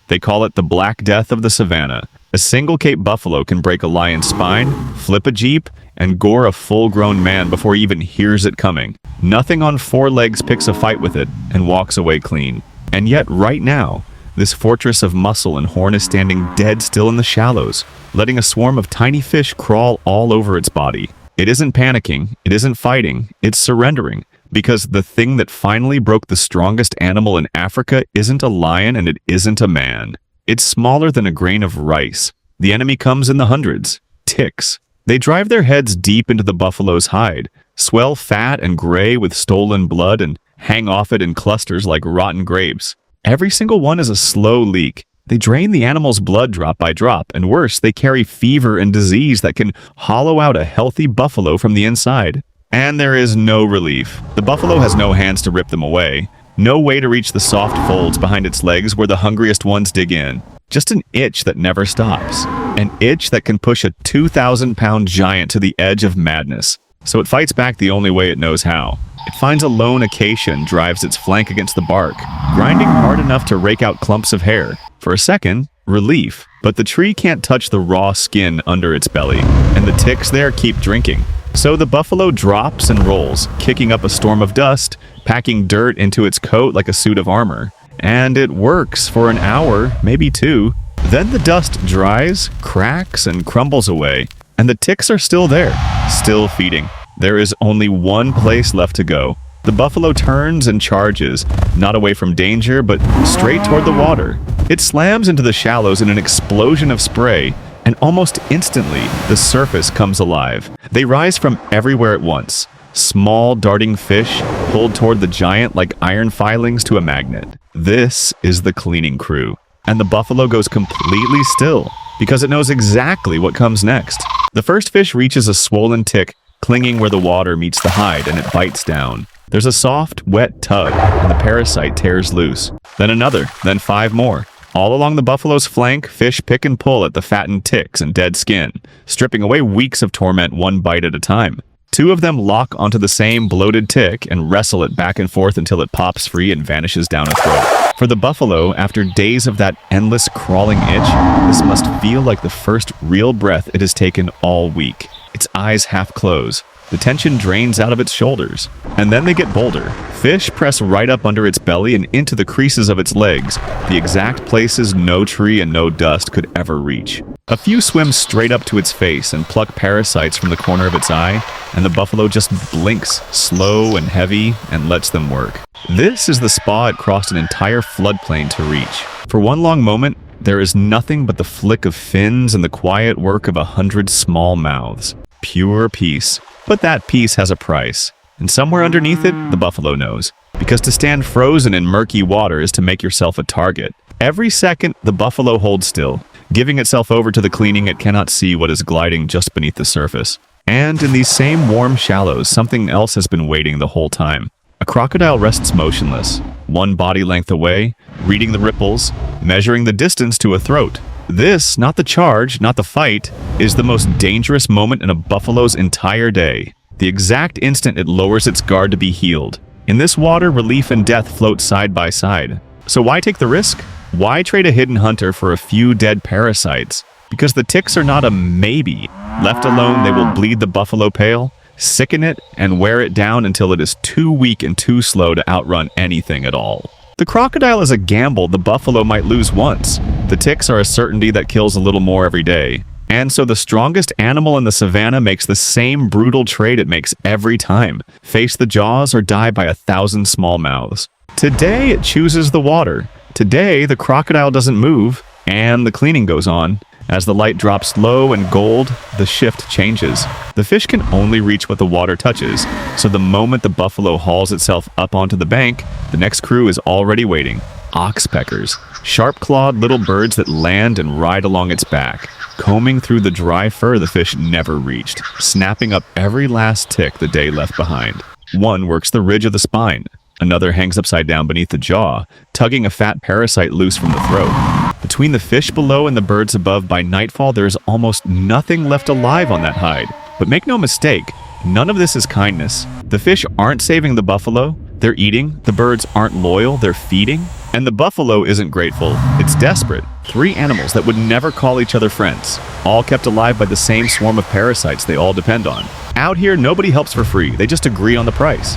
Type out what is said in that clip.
They call it the Black Death of the Savannah. A single Cape buffalo can break a lion's spine, flip a jeep, and gore a full-grown man before he even hears it coming. Nothing on four legs picks a fight with it and walks away clean. And yet, right now, this fortress of muscle and horn is standing dead still in the shallows, letting a swarm of tiny fish crawl all over its body. It isn't panicking, it isn't fighting, it's surrendering. Because the thing that finally broke the strongest animal in Africa isn't a lion and it isn't a man. It's smaller than a grain of rice. The enemy comes in the hundreds. Ticks. They drive their heads deep into the buffalo's hide, swell fat and gray with stolen blood, and hang off it in clusters like rotten grapes. Every single one is a slow leak. They drain the animal's blood drop by drop, and worse, they carry fever and disease that can hollow out a healthy buffalo from the inside. And there is no relief. The buffalo has no hands to rip them away, no way to reach the soft folds behind its legs where the hungriest ones dig in. Just an itch that never stops. An itch that can push a 2,000-pound giant to the edge of madness. So it fights back the only way it knows how. It finds a lone acacia and drives its flank against the bark, grinding hard enough to rake out clumps of hair. For a second, relief. But the tree can't touch the raw skin under its belly, and the ticks there keep drinking. So the buffalo drops and rolls, kicking up a storm of dust, packing dirt into its coat like a suit of armor. And it works for an hour, maybe two. Then the dust dries, cracks, and crumbles away, and the ticks are still there, still feeding. There is only one place left to go. The buffalo turns and charges, not away from danger, but straight toward the water. It slams into the shallows in an explosion of spray, and almost instantly, the surface comes alive. They rise from everywhere at once. Small, darting fish pulled toward the giant like iron filings to a magnet. This is the cleaning crew. And the buffalo goes completely still, because it knows exactly what comes next. The first fish reaches a swollen tick, clinging where the water meets the hide, and it bites down. There's a soft, wet tug, and the parasite tears loose. Then another, then 5 more. All along the buffalo's flank, fish pick and pull at the fattened ticks and dead skin, stripping away weeks of torment one bite at a time. 2 of them lock onto the same bloated tick and wrestle it back and forth until it pops free and vanishes down a throat. For the buffalo, after days of that endless crawling itch, this must feel like the first real breath it has taken all week. Its eyes half close. The tension drains out of its shoulders. And then they get bolder. Fish press right up under its belly and into the creases of its legs, the exact places no tree and no dust could ever reach. A few swim straight up to its face and pluck parasites from the corner of its eye, and the buffalo just blinks, slow and heavy, and lets them work. This is the spa it crossed an entire floodplain to reach. For one long moment, there is nothing but the flick of fins and the quiet work of 100 small mouths. Pure peace. But that peace has a price. And somewhere underneath it, the buffalo knows. Because to stand frozen in murky water is to make yourself a target. Every second, the buffalo holds still, giving itself over to the cleaning it cannot see what is gliding just beneath the surface. And in these same warm shallows, something else has been waiting the whole time. A crocodile rests motionless, one body length away, reading the ripples, measuring the distance to a throat. This, not the charge, not the fight, is the most dangerous moment in a buffalo's entire day. The exact instant it lowers its guard to be healed. In this water, relief and death float side by side. So why take the risk? Why trade a hidden hunter for a few dead parasites? Because the ticks are not a maybe. Left alone, they will bleed the buffalo pale, sicken it, and wear it down until it is too weak and too slow to outrun anything at all. The crocodile is a gamble the buffalo might lose once. The ticks are a certainty that kills a little more every day. And so the strongest animal in the savannah makes the same brutal trade it makes every time. Face the jaws or die by 1,000 small mouths. Today it chooses the water. Today the crocodile doesn't move, and the cleaning goes on. As the light drops low and gold, the shift changes. The fish can only reach what the water touches, so the moment the buffalo hauls itself up onto the bank, the next crew is already waiting. Oxpeckers, sharp-clawed little birds that land and ride along its back, combing through the dry fur the fish never reached, snapping up every last tick the day left behind. One works the ridge of the spine. Another hangs upside down beneath the jaw, tugging a fat parasite loose from the throat. Between the fish below and the birds above, by nightfall there is almost nothing left alive on that hide. But make no mistake, none of this is kindness. The fish aren't saving the buffalo, they're eating. The birds aren't loyal, they're feeding. And the buffalo isn't grateful, it's desperate. 3 animals that would never call each other friends, all kept alive by the same swarm of parasites they all depend on. Out here, nobody helps for free, they just agree on the price.